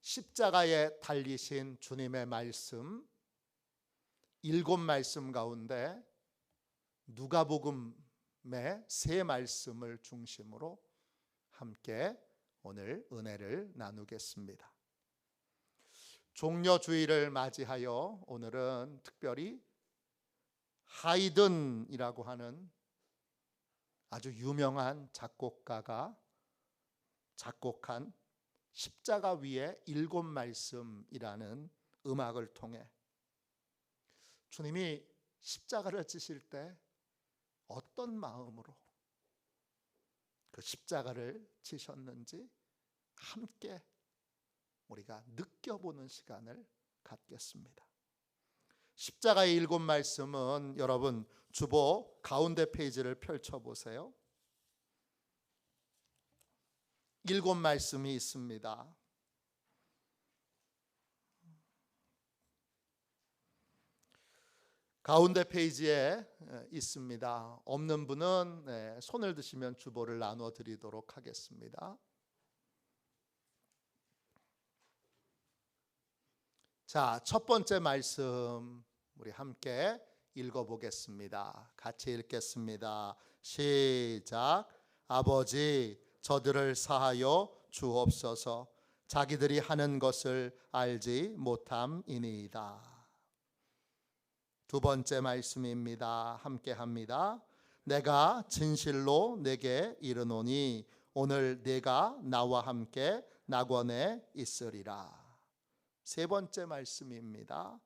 십자가에 달리신 주님의 말씀, 7말씀 가운데 누가복음의 3말씀을 중심으로 함께 오늘 은혜를 나누겠습니다. 종려주일을 맞이하여 오늘은 특별히 하이든이라고 하는 아주 유명한 작곡가가 작곡한 십자가 위에 7말씀이라는 음악을 통해 주님이 십자가를 지실 때 어떤 마음으로 그 십자가를 지셨는지 함께 우리가 느껴보는 시간을 갖겠습니다. 십자가의 7말씀은 여러분 주보 가운데 페이지를 펼쳐보세요. 7말씀이 있습니다. 가운데 페이지에 있습니다. 없는 분은 손을 드시면 주보를 나누어 드리도록 하겠습니다. 자, 첫 번째 말씀 우리 함께 읽어보겠습니다. 같이 읽겠습니다. 시작. 아버지, 저들을 사하여 주옵소서. 자기들이 하는 것을 알지 못함이니이다. 두 번째 말씀입니다. 함께 합니다. 내가 진실로 내게 이르노니 오늘 네가 나와 함께 낙원에 있으리라. 세 번째 말씀입니다.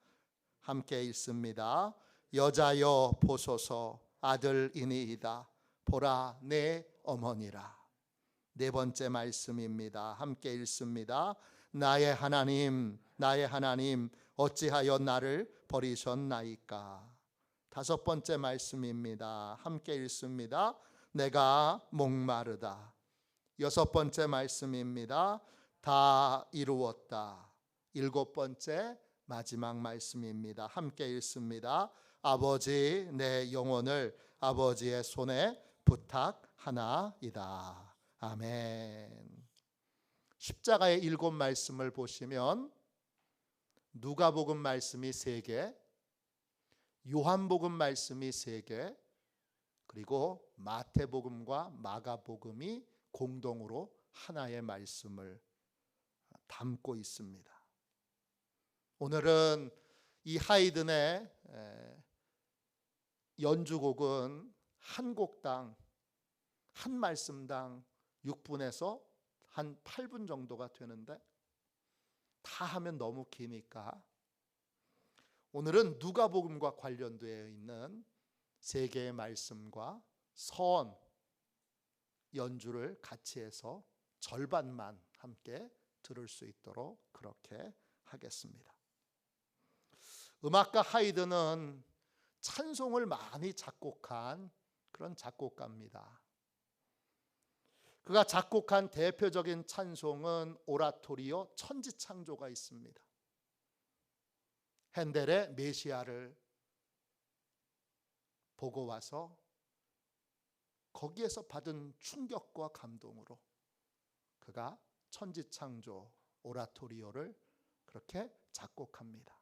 함께 읽습니다. 여자여 보소서, 아들이니이다. 보라 내 어머니라. 네 번째 말씀입니다. 함께 읽습니다. 나의 하나님, 나의 하나님, 어찌하여 나를 버리셨나이까. 다섯 번째 말씀입니다. 함께 읽습니다. 내가 목마르다. 여섯 번째 말씀입니다. 다 이루었다. 일곱 번째 마지막 말씀입니다. 함께 읽습니다. 아버지, 내 영혼을 아버지의 손에 부탁하나이다. 아멘. 십자가의 7말씀을 보시면 누가복음 말씀이 3개, 요한복음 말씀이 3개, 그리고 마태복음과 마가복음이 공동으로 하나의 말씀을 담고 있습니다. 오늘은 이 하이든의 연주곡은 한 곡당, 한 말씀당 6분에서 한 8분 정도가 되는데 다 하면 너무 기니까 오늘은 누가복음과 관련되어 있는 3개의 말씀과 선 연주를 같이 해서 절반만 함께 들을 수 있도록 그렇게 하겠습니다. 음악가 하이든은 찬송을 많이 작곡한 그런 작곡가입니다. 그가 작곡한 대표적인 찬송은 오라토리오 천지창조가 있습니다. 핸델의 메시아를 보고 와서 거기에서 받은 충격과 감동으로 그가 천지창조 오라토리오를 그렇게 작곡합니다.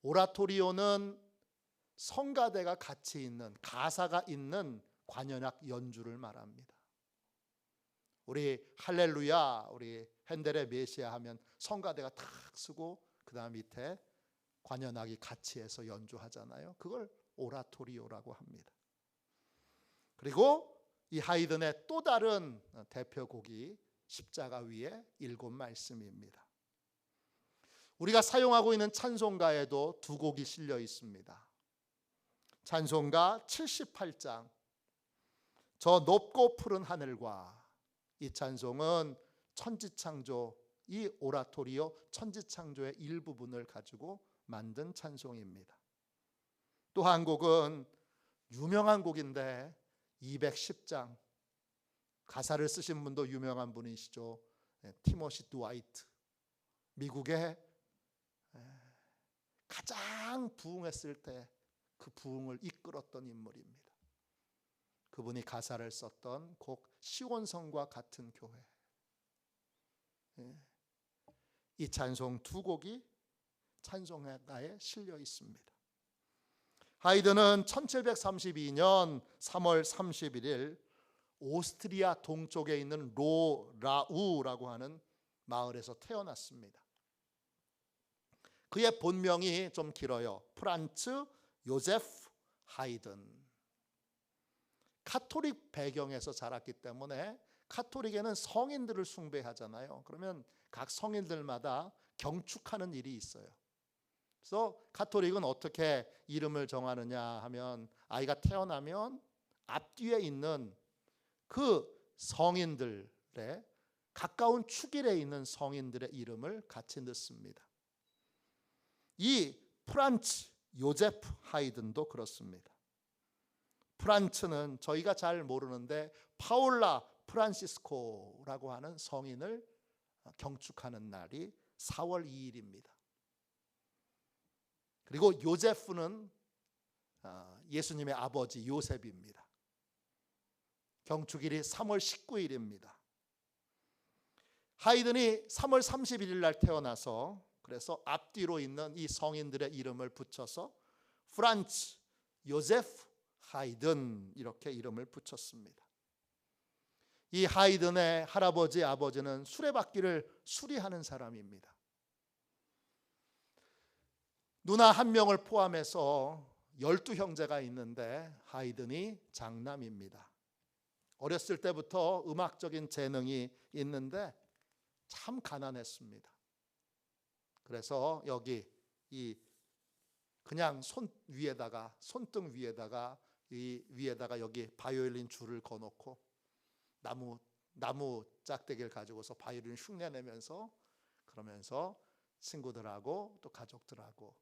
오라토리오는 성가대가 같이 있는, 가사가 있는 관현악 연주를 말합니다. 우리 할렐루야, 우리 핸델의 메시아 하면 성가대가 탁 쓰고 그 다음 밑에 관현악이 같이 해서 연주하잖아요. 그걸 오라토리오라고 합니다. 그리고 이 하이든의 또 다른 대표곡이 십자가 위에 7말씀입니다. 우리가 사용하고 있는 찬송가에도 2곡이 실려 있습니다. 찬송가 78장 저 높고 푸른 하늘과, 이 찬송은 천지창조, 이 오라토리오 천지창조의 일부분을 가지고 만든 찬송입니다. 또 한 곡은 유명한 곡인데 210장, 가사를 쓰신 분도 유명한 분이시죠. 티모시 드와이트, 미국의 가장 부흥했을 때 그 부흥을 이끌었던 인물입니다. 그분이 가사를 썼던 곡 시온성과 같은 교회. 이 찬송 두 곡이 찬송가에 실려 있습니다. 하이든은 1732년 3월 31일 오스트리아 동쪽에 있는 로라우라고 하는 마을에서 태어났습니다. 그의 본명이 좀 길어요. 프란츠 요제프 하이든. 카톨릭 배경에서 자랐기 때문에 카톨릭에는 성인들을 숭배하잖아요. 그러면 각 성인들마다 경축하는 일이 있어요. 그래서 카톨릭은 어떻게 이름을 정하느냐 하면 아이가 태어나면 앞뒤에 있는 그 성인들의 가까운 축일에 있는 성인들의 이름을 같이 넣습니다. 이 프란츠 요제프 하이든도 그렇습니다. 프란츠는 저희가 잘 모르는데 파울라 프란시스코라고 하는 성인을 경축하는 날이 4월 2일입니다. 그리고 요제프는 예수님의 아버지 요셉입니다. 경축일이 3월 19일입니다. 하이든이 3월 31일 날 태어나서 그래서 앞뒤로 있는 이 성인들의 이름을 붙여서 프란츠 요제프 하이든 이렇게 이름을 붙였습니다. 이 하이든의 할아버지 아버지는 수레바퀴를 수리하는 사람입니다. 누나 한 명을 포함해서 12형제가 있는데 하이든이 장남입니다. 어렸을 때부터 음악적인 재능이 있는데 참 가난했습니다. 그래서 여기 이 그냥 손등 위에다가 이 위에다가 여기 바이올린 줄을 거놓고 나무 짝대기를 가지고서 바이올린 흉내내면서 그러면서 친구들하고 또 가족들하고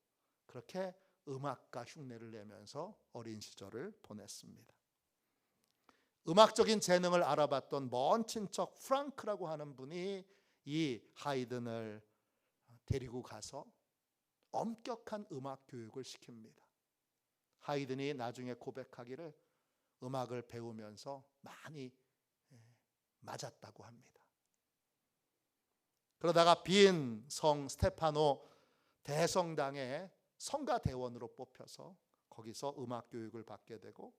그렇게 음악가 흉내를 내면서 어린 시절을 보냈습니다. 음악적인 재능을 알아봤던 먼 친척 프랑크라고 하는 분이 이 하이든을 데리고 가서 엄격한 음악 교육을 시킵니다. 하이든이 나중에 고백하기를 음악을 배우면서 많이 맞았다고 합니다. 그러다가 빈 성 스테파노 대성당의 성가대원으로 뽑혀서 거기서 음악 교육을 받게 되고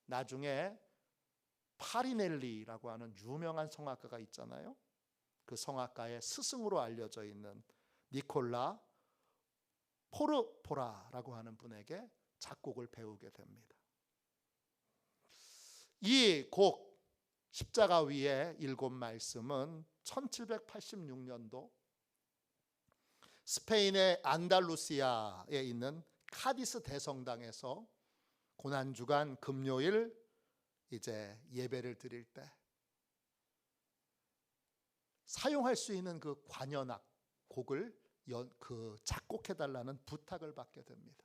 나중에 파리넬리라고 하는 유명한 성악가가 있잖아요. 그 성악가의 스승으로 알려져 있는 니콜라 포르포라라고 하는 분에게 작곡을 배우게 됩니다. 이 곡 십자가 위에 7말씀은 1786년도 스페인의 안달루시아에 있는 카디스 대성당에서 고난주간 금요일 이제 예배를 드릴 때 사용할 수 있는 그 관현악 곡을 작곡해 달라는 부탁을 받게 됩니다.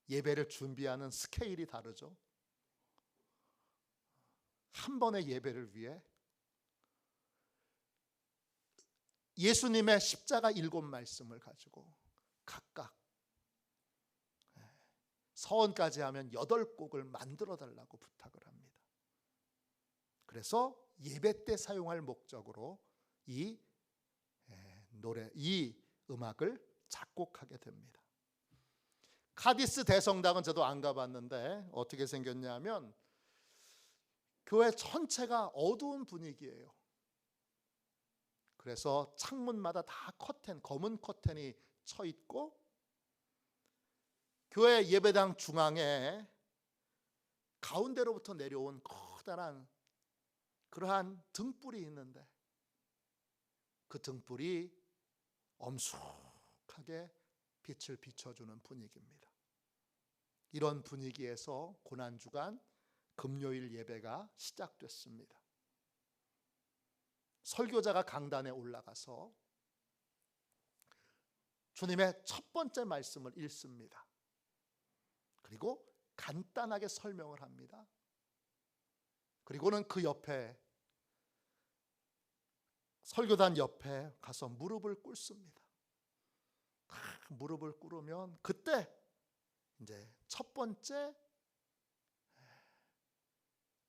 예배를 준비하는 스케일이 다르죠. 한 번의 예배를 위해 예수님의 십자가 7말씀을 가지고 각각 서원까지 하면 8곡을 만들어 달라고 부탁을 합니다. 그래서 예배 때 사용할 목적으로 이 음악을 작곡하게 됩니다. 카디스 대성당은 저도 안 가봤는데 어떻게 생겼냐면 교회 전체가 어두운 분위기예요. 그래서 창문마다 다 검은 커튼이 쳐 있고 교회 예배당 중앙에 가운데로부터 내려온 커다란 그러한 등불이 있는데 그 등불이 엄숙하게 빛을 비춰주는 분위기입니다. 이런 분위기에서 고난주간 금요일 예배가 시작됐습니다. 설교자가 강단에 올라가서 주님의 첫 번째 말씀을 읽습니다. 그리고 간단하게 설명을 합니다. 그리고는 그 옆에 설교단 옆에 가서 무릎을 꿇습니다. 무릎을 꿇으면 그때 이제 첫 번째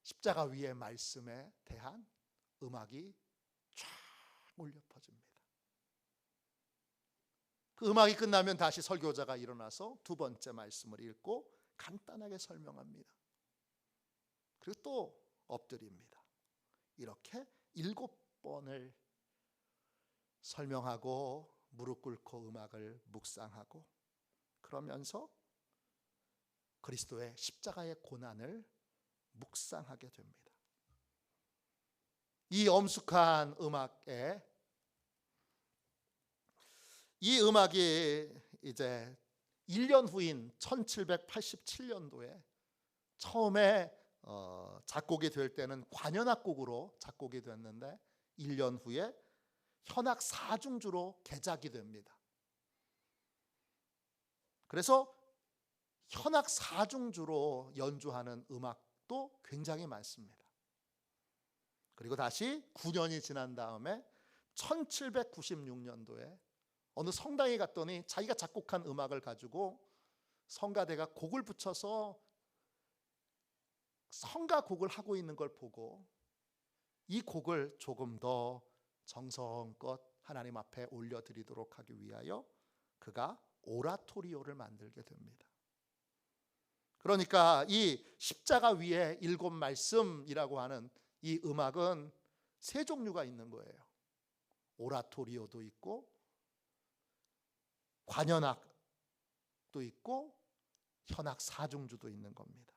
십자가 위의 말씀에 대한 음악이 쫙 울려 퍼집니다. 그 음악이 끝나면 다시 설교자가 일어나서 두 번째 말씀을 읽고 간단하게 설명합니다. 그리고 또 엎드립니다. 이렇게 7번을 설명하고 무릎 꿇고 음악을 묵상하고 그러면서 그리스도의 십자가의 고난을 묵상하게 됩니다. 이 엄숙한 음악에 이 음악이 이제 1년 후인 1787년도에 처음에 작곡이 될 때는 관현악곡으로 작곡이 됐는데 1년 후에 현악 사중주로 개작이 됩니다. 그래서 현악 사중주로 연주하는 음악도 굉장히 많습니다. 그리고 다시 9년이 지난 다음에 1796년도에 어느 성당에 갔더니 자기가 작곡한 음악을 가지고 성가대가 곡을 붙여서 성가곡을 하고 있는 걸 보고 이 곡을 조금 더 정성껏 하나님 앞에 올려드리도록 하기 위하여 그가 오라토리오를 만들게 됩니다. 그러니까 이 십자가 위에 7말씀이라고 하는 이 음악은 세 종류가 있는 거예요. 오라토리오도 있고 관현악도 있고 현악 사중주도 있는 겁니다.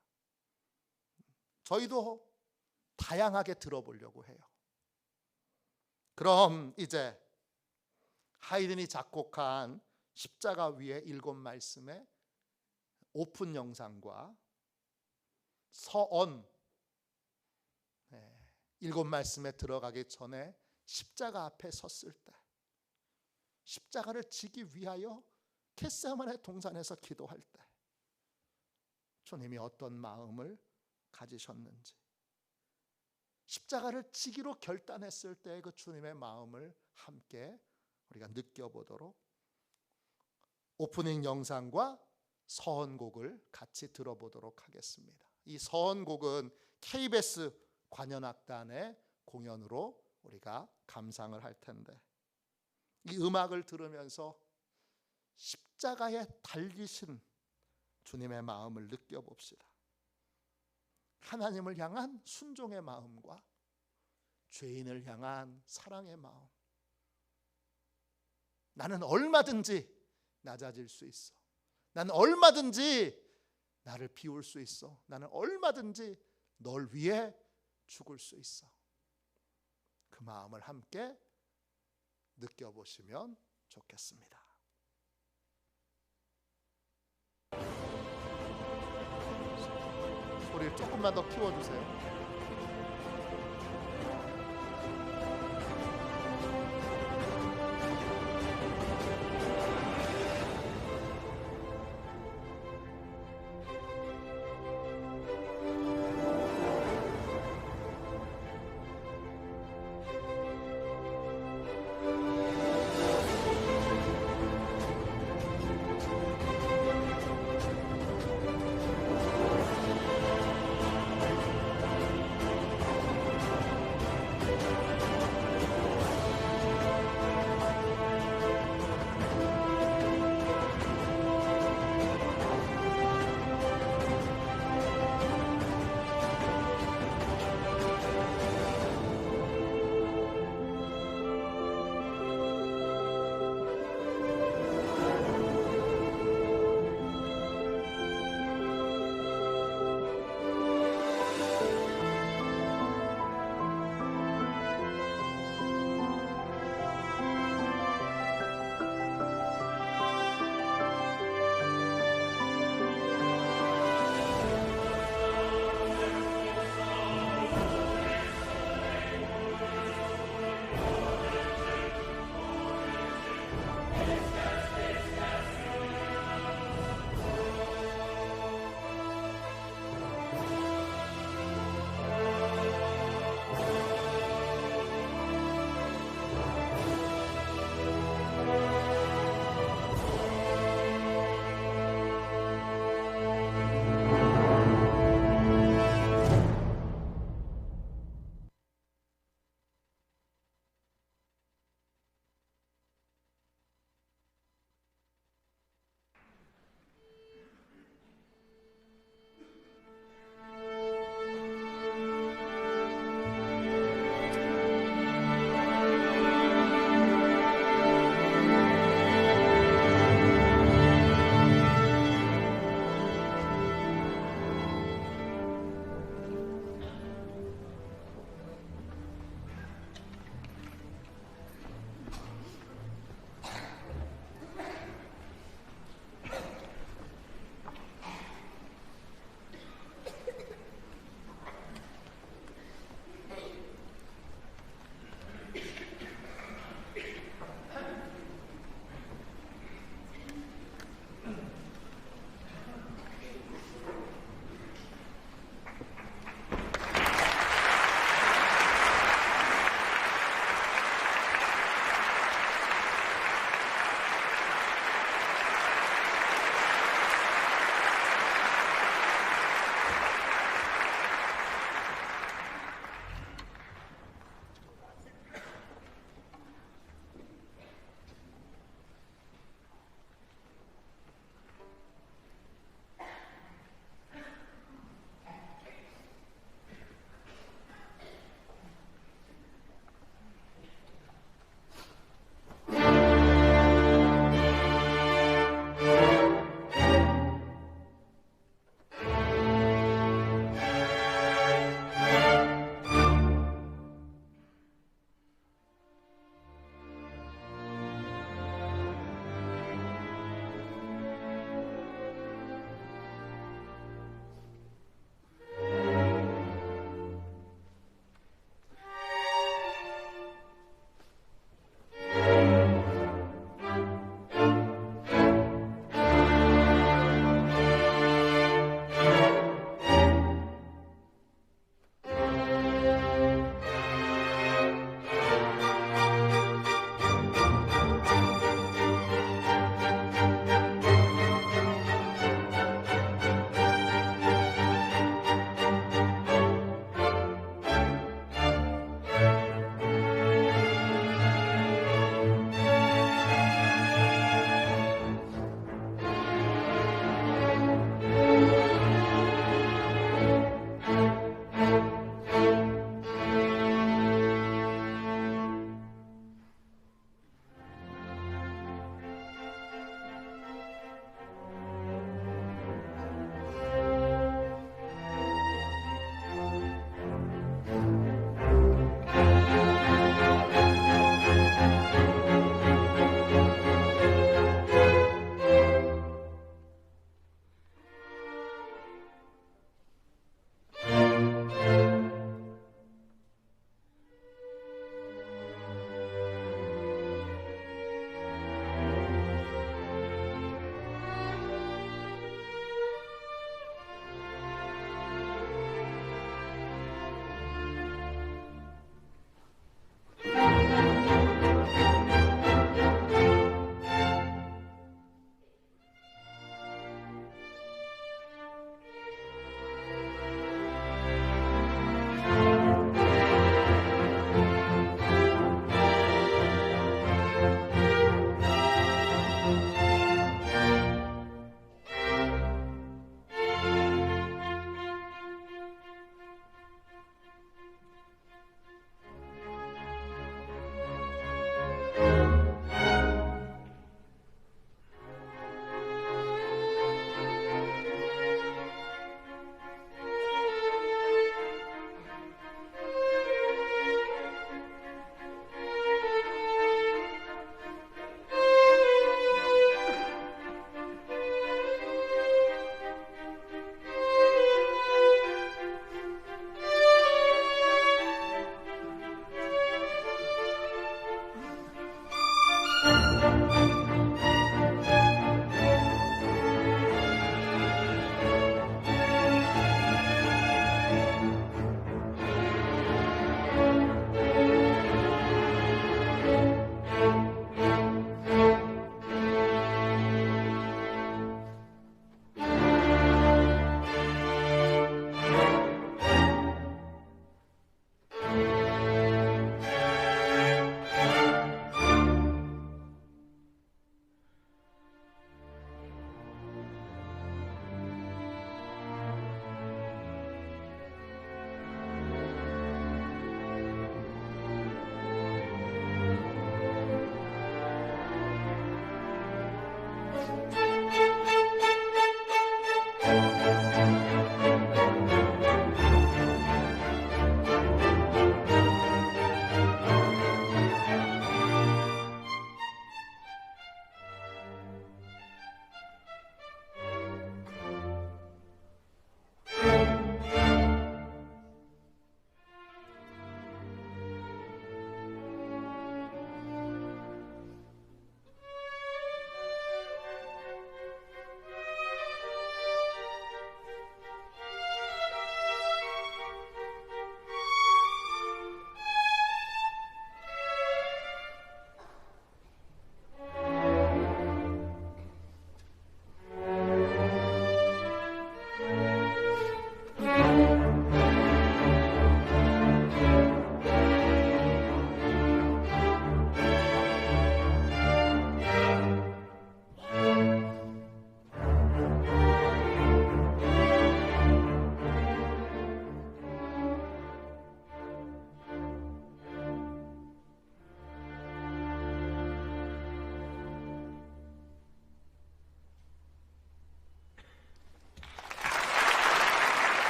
저희도 다양하게 들어보려고 해요. 그럼 이제 하이든이 작곡한 십자가 위에 7말씀의 오픈 영상과 서언 7말씀에 들어가기 전에 십자가 앞에 섰을 때 십자가를 지기 위하여 겟세마네 동산에서 기도할 때 주님이 어떤 마음을 가지셨는지, 십자가를 지기로 결단했을 때 그 주님의 마음을 함께 우리가 느껴보도록 오프닝 영상과 서언곡을 같이 들어보도록 하겠습니다. 이 서언곡은 KBS 관현악단의 공연으로 우리가 감상을 할 텐데 이 음악을 들으면서 십자가에 달리신 주님의 마음을 느껴봅시다. 하나님을 향한 순종의 마음과 죄인을 향한 사랑의 마음. 나는 얼마든지 낮아질 수 있어. 나는 얼마든지 나를 비울 수 있어. 나는 얼마든지 널 위해 죽을 수 있어. 그 마음을 함께 느껴보시면 좋겠습니다. 소리를 조금만 더 키워주세요.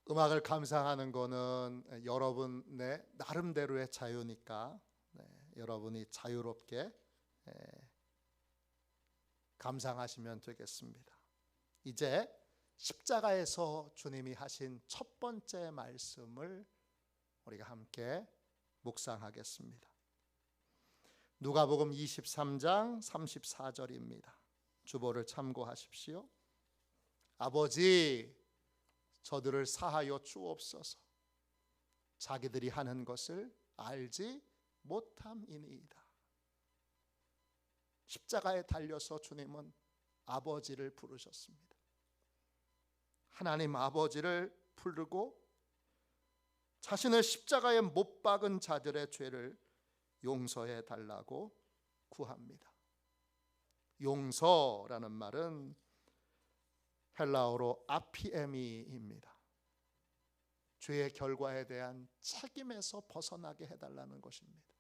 음악을 감상하는 거는 여러분의 나름대로의 자유니까 여러분이 자유롭게 감상하시면 되겠습니다. 이제 십자가에서 주님이 하신 첫 번째 말씀을 우리가 함께 묵상하겠습니다. 누가복음 23장 34절입니다. 주보를 참고하십시오. 아버지, 저들을 사하여 주옵소서. 자기들이 하는 것을 알지 못함이니이다. 십자가에 달려서 주님은 아버지를 부르셨습니다. 하나님 아버지를 부르고 자신을 십자가에 못 박은 자들의 죄를 용서해 달라고 구합니다. 용서라는 말은 헬라어로 아피에미입니다. 죄의 결과에 대한 책임에서 벗어나게 해달라는 것입니다.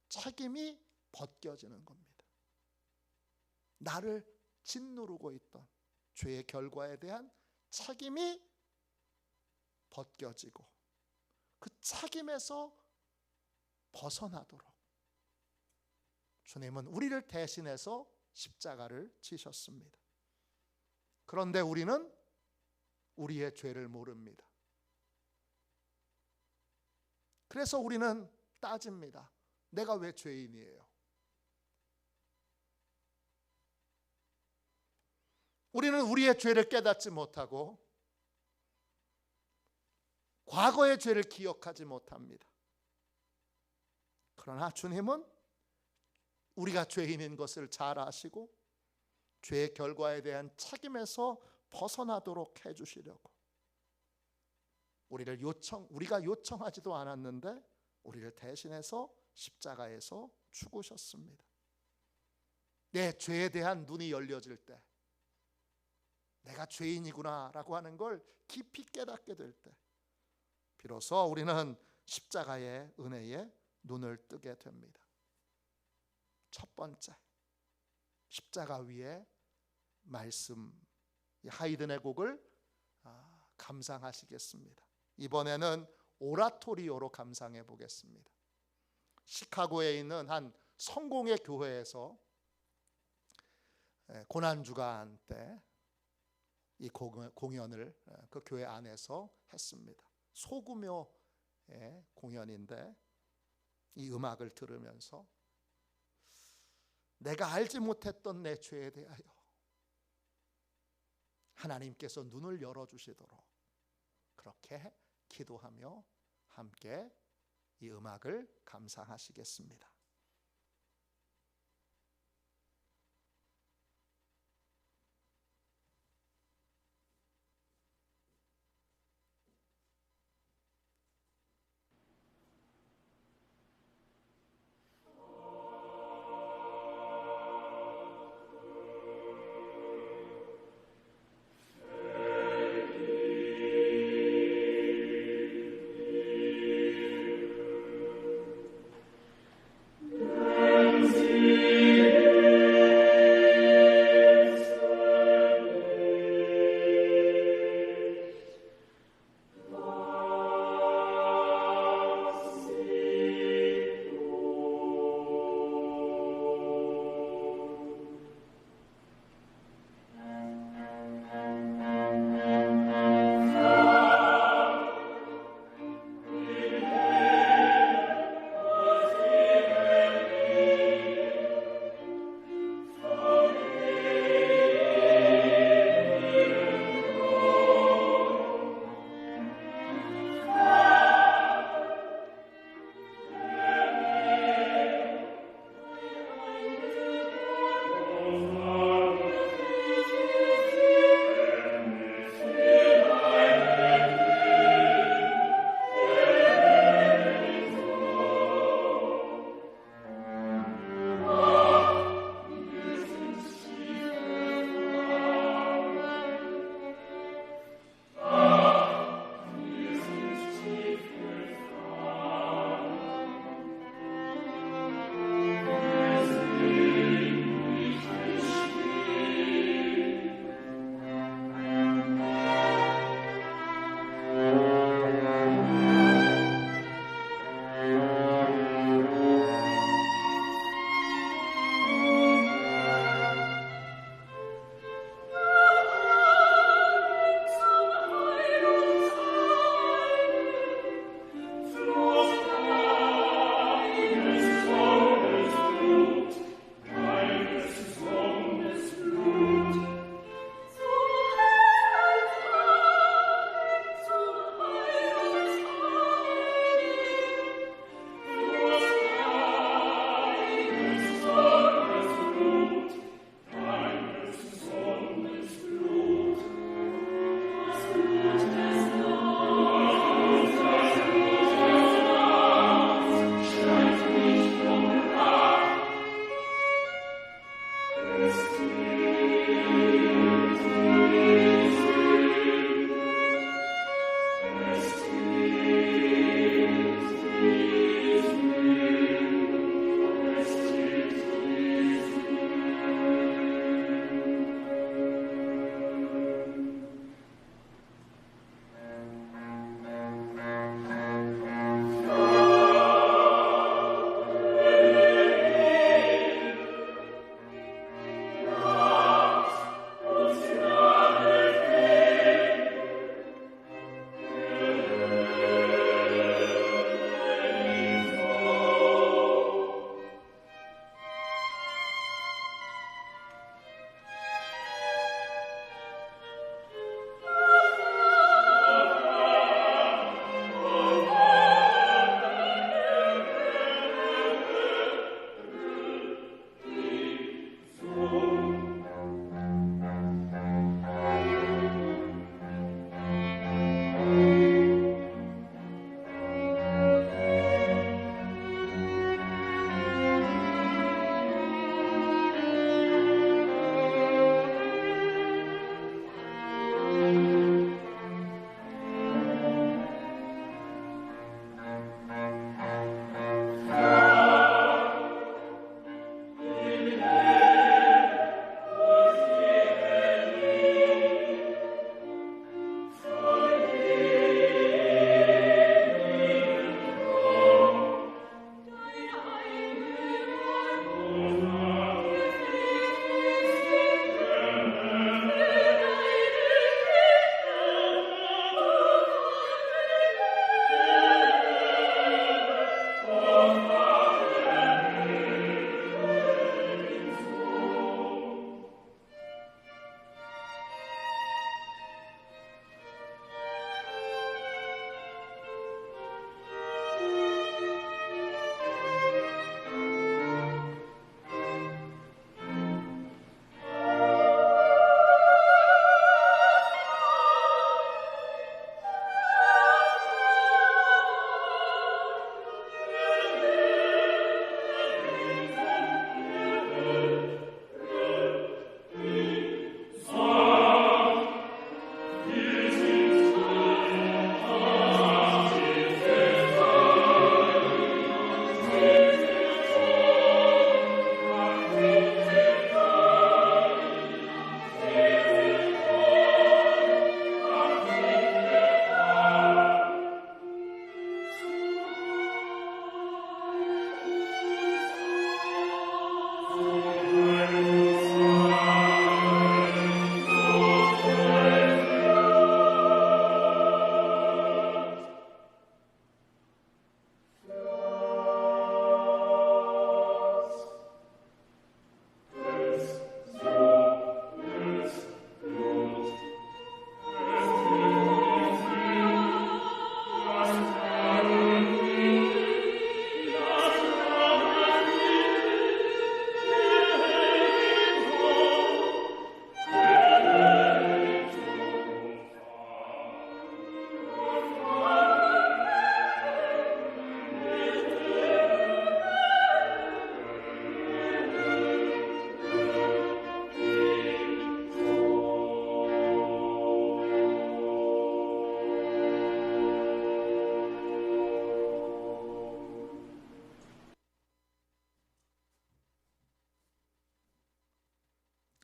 책임이 벗겨지는 겁니다. 나를 짓누르고 있던 죄의 결과에 대한 책임이 벗겨지고 그 책임에서 벗어나도록 주님은 우리를 대신해서 십자가를 지셨습니다. 그런데 우리는 우리의 죄를 모릅니다. 그래서 우리는 따집니다. 내가 왜 죄인이에요? 우리는 우리의 죄를 깨닫지 못하고 과거의 죄를 기억하지 못합니다. 그러나 주님은 우리가 죄인인 것을 잘 아시고 죄의 결과에 대한 책임에서 벗어나도록 해주시려고 우리가 요청하지도 않았는데 우리를 대신해서 십자가에서 죽으셨습니다. 내 죄에 대한 눈이 열려질 때, 내가 죄인이구나 라고 하는 걸 깊이 깨닫게 될 때 비로소 우리는 십자가의 은혜에 눈을 뜨게 됩니다. 첫 번째, 십자가 위에 말씀, 하이든의 곡을 감상하시겠습니다. 이번에는 오라토리오로 감상해 보겠습니다. 시카고에 있는 한 성공의 교회에서 고난주간 때 이 공연을 그 교회 안에서 했습니다. 소규모의 공연인데 이 음악을 들으면서 내가 알지 못했던 내 죄에 대하여 하나님께서 눈을 열어주시도록 그렇게 기도하며 함께 이 음악을 감상하시겠습니다.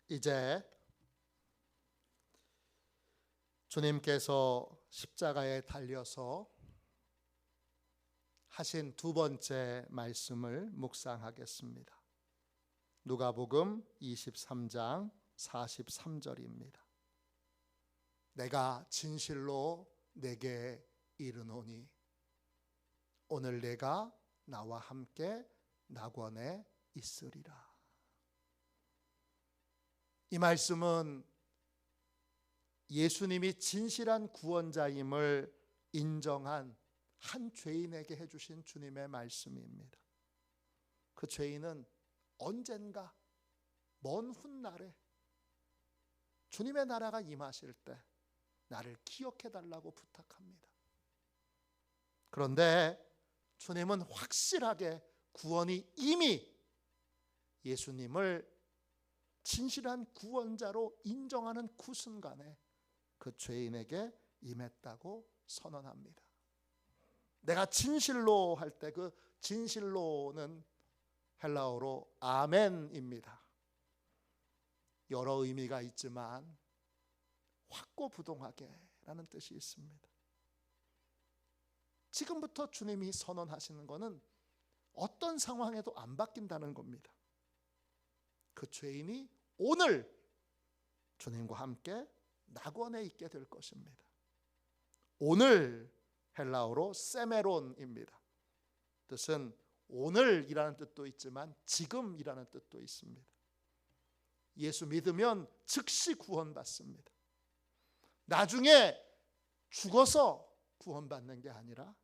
이제 주님께서 십자가에 달려서 하신 두 번째 말씀을 묵상하겠습니다. 누가복음 23장 43절입니다. 내가 진실로 내게 이르노니 오늘 내가 나와 함께 낙원에 있으리라. 이 말씀은 예수님이 진실한 구원자임을 인정한 한 죄인에게 해주신 주님의 말씀입니다. 그 죄인은 언젠가 먼 훗날에 주님의 나라가 임하실 때 나를 기억해 달라고 부탁합니다. 그런데 주님은 확실하게 구원이 이미 예수님을 진실한 구원자로 인정하는 그 순간에 그 죄인에게 임했다고 선언합니다. 내가 진실로 할 때 그 진실로는 헬라어로 아멘입니다. 여러 의미가 있지만 확고부동하게라는 뜻이 있습니다. 지금부터 주님이 선언하시는 것은 어떤 상황에도 안 바뀐다는 겁니다. 그 죄인이 오늘 주님과 함께 낙원에 있게 될 것입니다. 오늘 헬라어로 세메론입니다. 뜻은 오늘이라는 뜻도 있지만 지금이라는 뜻도 있습니다. 예수 믿으면 즉시 구원받습니다. 나중에 죽어서 구원받는 게 아니라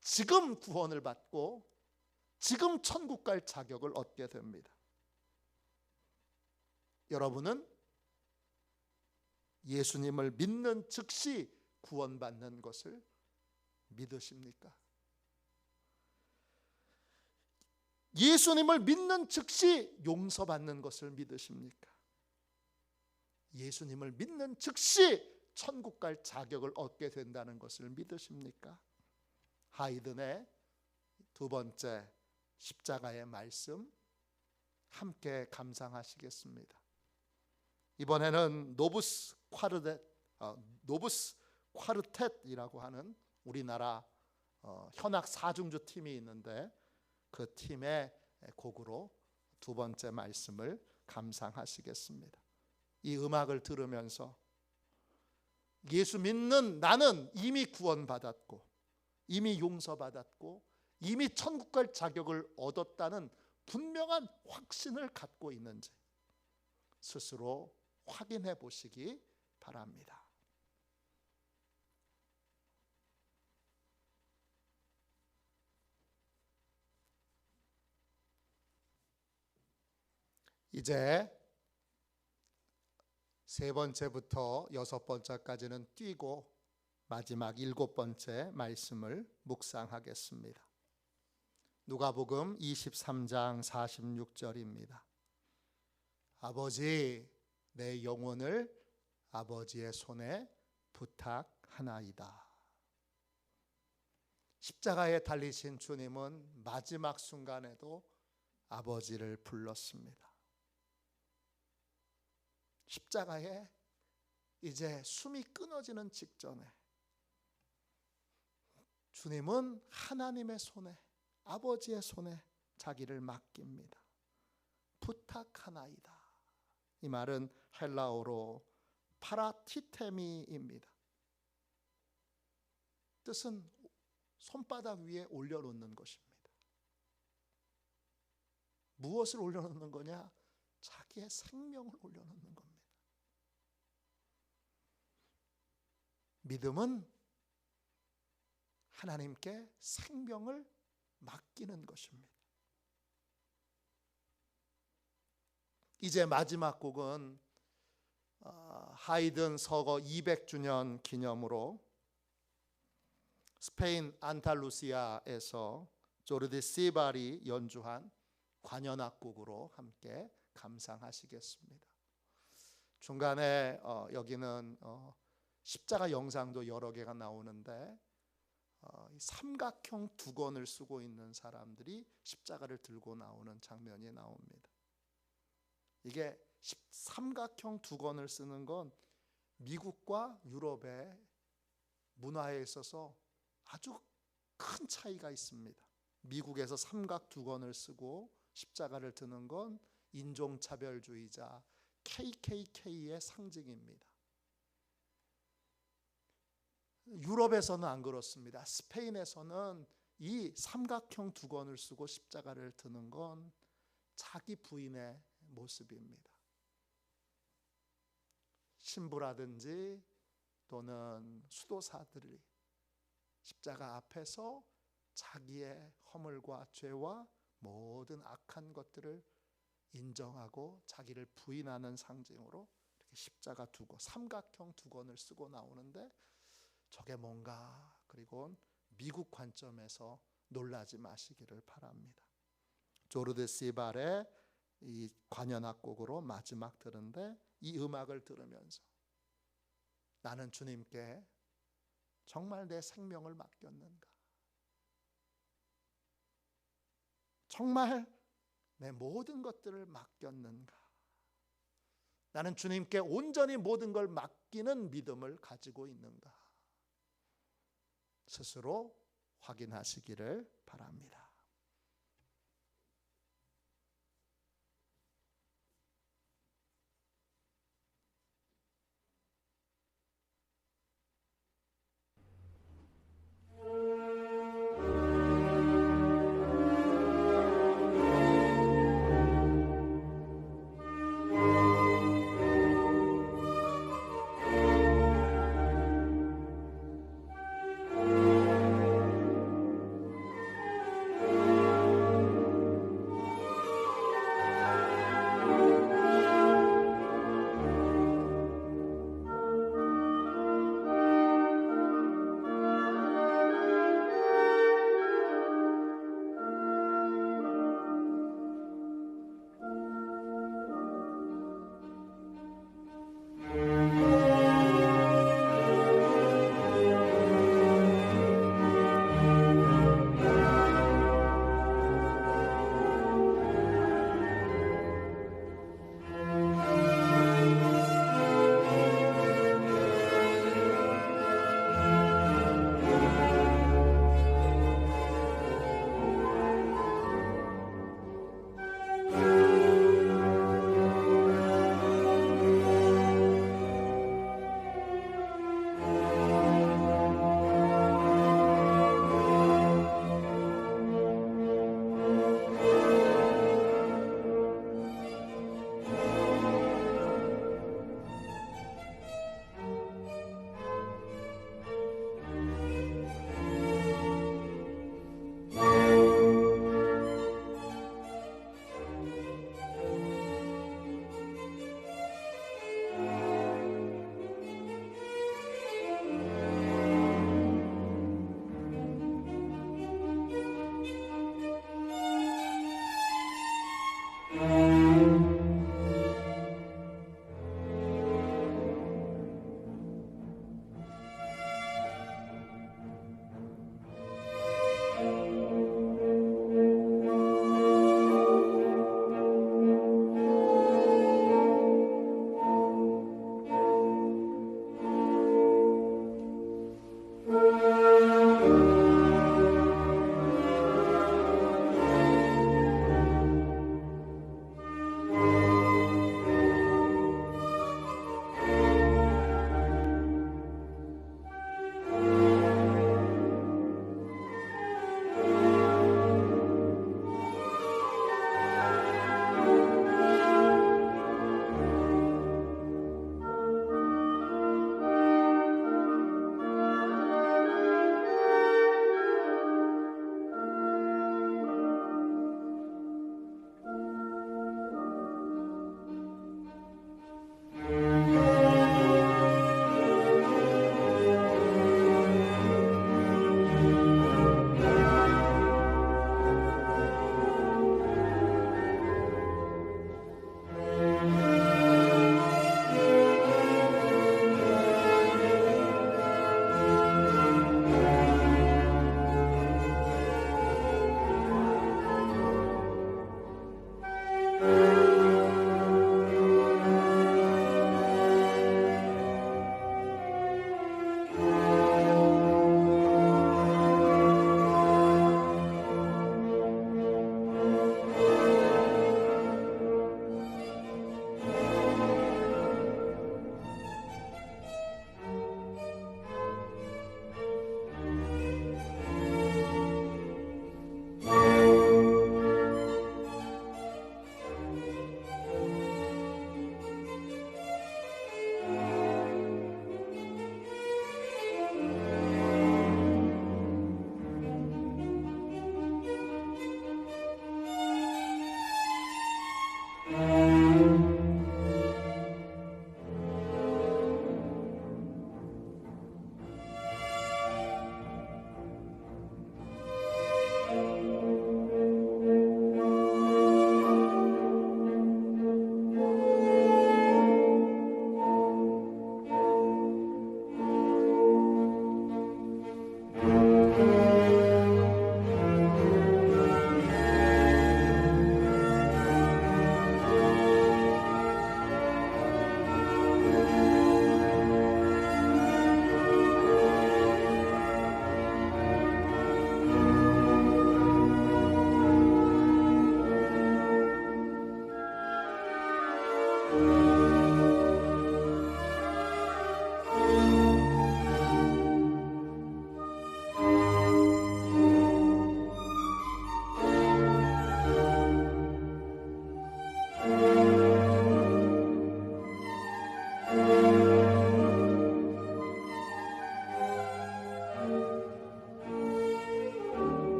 지금 구원을 받고 지금 천국 갈 자격을 얻게 됩니다. 여러분은 예수님을 믿는 즉시 구원받는 것을 믿으십니까? 예수님을 믿는 즉시 용서받는 것을 믿으십니까? 예수님을 믿는 즉시 천국 갈 자격을 얻게 된다는 것을 믿으십니까? 하이든의 두 번째 십자가의 말씀 함께 감상하시겠습니다. 이번에는 노부스 콰르텟이라고 하는 우리나라 현악 사중주 팀이 있는데 그 팀의 곡으로 두 번째 말씀을 감상하시겠습니다. 이 음악을 들으면서 예수 믿는 나는 이미 구원받았고 이미 용서받았고 이미 천국 갈 자격을 얻었다는 분명한 확신을 갖고 있는지 스스로 확인해 보시기 바랍니다. 이제 세 번째부터 여섯 번째까지는 뛰고 마지막 일곱 번째 말씀을 묵상하겠습니다. 누가복음 23장 46절입니다. 아버지, 내 영혼을 아버지의 손에 부탁하나이다. 십자가에 달리신 주님은 마지막 순간에도 아버지를 불렀습니다. 십자가에 이제 숨이 끊어지는 직전에 주님은 하나님의 손에, 아버지의 손에 자기를 맡깁니다. 부탁하나이다. 이 말은 헬라어로 파라티테미입니다. 뜻은 손바닥 위에 올려놓는 것입니다. 무엇을 올려놓는 거냐? 자기의 생명을 올려놓는 겁니다. 믿음은 하나님께 생명을 맡기는 것입니다. 이제 마지막 곡은 하이든 서거 200주년 기념으로 스페인 안달루시아에서 조르디 시발이 연주한 관현악곡으로 함께 감상하시겠습니다. 중간에 여기는 십자가 영상도 여러 개가 나오는데 삼각형 두건을 쓰고 있는 사람들이 십자가를 들고 나오는 장면이 나옵니다. 이게 삼각형 두 권을 쓰는 건 미국과 유럽의 문화에 있어서 아주 큰 차이가 있습니다. 미국에서 삼각 두 권을 쓰고 십자가를 드는 건 인종차별주의자 KKK의 상징입니다. 유럽에서는 안 그렇습니다. 스페인에서는 이 삼각형 두 권을 쓰고 십자가를 드는 건 자기 부인의 모습입니다. 신부라든지 또는 수도사들이 십자가 앞에서 자기의 허물과 죄와 모든 악한 것들을 인정하고 자기를 부인하는 상징으로 이렇게 십자가 두고 삼각형 두 권을 쓰고 나오는데 저게 뭔가, 그리고 미국 관점에서 놀라지 마시기를 바랍니다. 조르드 시발의 이 관현악곡으로 마지막 들은데 이 음악을 들으면서 나는 주님께 정말 내 생명을 맡겼는가? 정말 내 모든 것들을 맡겼는가? 나는 주님께 온전히 모든 걸 맡기는 믿음을 가지고 있는가? 스스로 확인하시기를 바랍니다.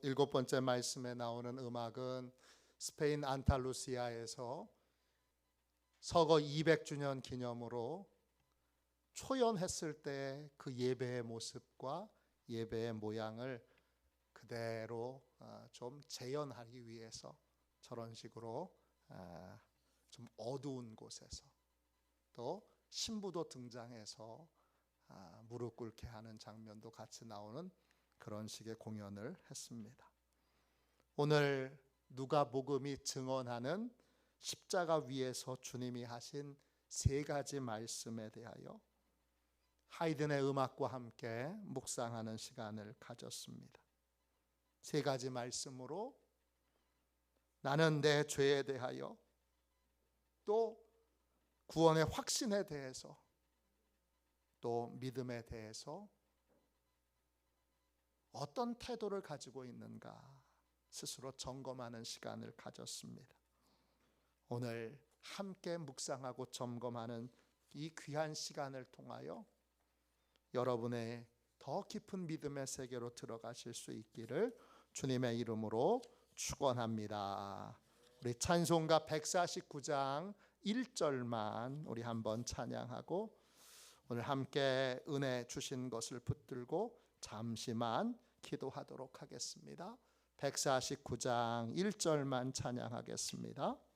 일곱 번째 말씀에 나오는 음악은 스페인 안달루시아에서 서거 200주년 기념으로 초연했을 때 그 예배의 모습과 예배의 모양을 그대로 좀 재현하기 위해서 저런 식으로 좀 어두운 곳에서 또 신부도 등장해서 무릎 꿇게 하는 장면도 같이 나오는 그런 식의 공연을 했습니다. 오늘 누가복음이 증언하는 십자가 위에서 주님이 하신 세 가지 말씀에 대하여 하이든의 음악과 함께 묵상하는 시간을 가졌습니다. 세 가지 말씀으로 나는 내 죄에 대하여, 또 구원의 확신에 대해서, 또 믿음에 대해서 어떤 태도를 가지고 있는가 스스로 점검하는 시간을 가졌습니다. 오늘 함께 묵상하고 점검하는 이 귀한 시간을 통하여 여러분의 더 깊은 믿음의 세계로 들어가실 수 있기를 주님의 이름으로 축원합니다. 우리 찬송가 149장 1절만 우리 한번 찬양하고 오늘 함께 은혜 주신 것을 붙들고 잠시만 기도하도록 하겠습니다. 149장 1절만 찬양하겠습니다.